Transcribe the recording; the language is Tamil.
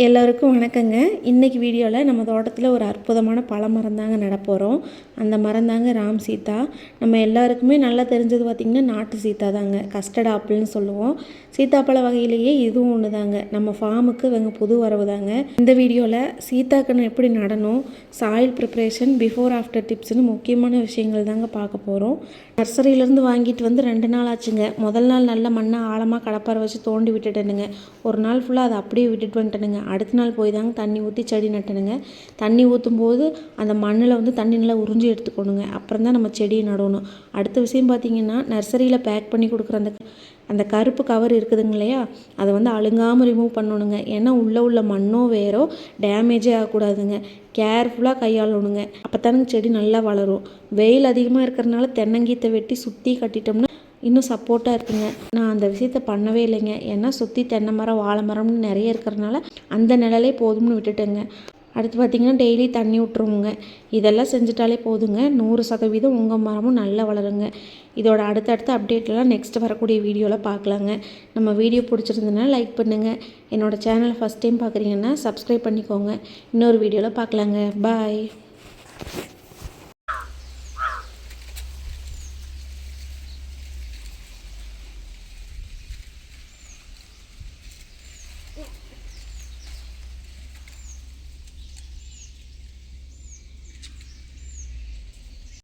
எல்லோருக்கும் வணக்கங்க. இன்றைக்கி வீடியோவில் நம்ம தோட்டத்தில் ஒரு அற்புதமான பழ மரம் தாங்க நடப்போகிறோம். அந்த மரம் தாங்க ராம் சீதா. நம்ம எல்லாருக்குமே நல்லா தெரிஞ்சது பார்த்திங்கன்னா நாட்டு சீதா தாங்க, கஸ்டர்ட் ஆப்பிள்னு சொல்லுவோம். சீத்தாப்பழ வகையிலேயே இதுவும் ஒன்று தாங்க. நம்ம ஃபார்முக்கு இவங்க புது வரவு தாங்க. இந்த வீடியோவில் சீத்தாக்கன்று எப்படி நடணும், சாயில் ப்ரிப்ரேஷன், பிஃபோர் ஆஃப்டர் டிப்ஸ்னு முக்கியமான விஷயங்கள் தாங்க பார்க்க போகிறோம். நர்சரியிலேருந்து வாங்கிட்டு வந்து 2 நாள் ஆச்சுங்க. முதல் நாள் நல்ல மண்ணை ஆழமாக கடப்பாரை வச்சு தோண்டி விட்டுட்டேனுங்க. ஒரு நாள் ஃபுல்லாக அதை அப்படியே விட்டுட்டு வந்துட்டேனுங்க. அடுத்த நாள் போய் தாங்க தண்ணி ஊற்றி செடி நட்டணுங்க. தண்ணி ஊற்றும் போது அந்த மண்ணில் வந்து தண்ணி நல்லா உறிஞ்சி எடுத்துக்கணுங்க. அப்புறம் தான் நம்ம செடியை நடணும். அடுத்த விஷயம் பார்த்திங்கன்னா, நர்சரியில் பேக் பண்ணி கொடுக்குற அந்த கருப்பு கவர் இருக்குதுங்க இல்லையா, அதை வந்து அழுங்காமல் ரிமூவ் பண்ணணுங்க. ஏன்னா உள்ள மண்ணோ வேரோ டேமேஜே ஆகக்கூடாதுங்க. கேர்ஃபுல்லாக கையாளணுங்க. அப்போ தானுங்க செடி நல்லா வளரும். வெயில் அதிகமாக இருக்கிறனால தென்னங்கீத்தை வெட்டி சுற்றி கட்டிட்டோம்னா இன்னும் சப்போர்ட்டாக இருக்குங்க. நான் அந்த விஷயத்த பண்ணவே இல்லைங்க. ஏன்னா சுற்றி தென்னை மரம், வாழை மரம்னு நிறைய இருக்கிறனால அந்த நிழலே போதும்னு விட்டுட்டேங்க. அடுத்து பார்த்திங்கன்னா டெய்லி தண்ணி விட்டுருவோங்க. இதெல்லாம் செஞ்சுட்டாலே போதுங்க. 100% உங்கள் மரமும் நல்லா வளருங்க. இதோட அடுத்தடுத்த அப்டேட்லாம் நெக்ஸ்ட் வரக்கூடிய வீடியோவில் பார்க்கலாங்க. நம்ம வீடியோ பிடிச்சிருந்ததுன்னா லைக் பண்ணுங்கள். என்னோடய சேனலை ஃபஸ்ட் டைம் பார்க்குறீங்கன்னா சப்ஸ்கிரைப் பண்ணிக்கோங்க. இன்னொரு வீடியோவில் பார்க்கலாங்க. பாய்.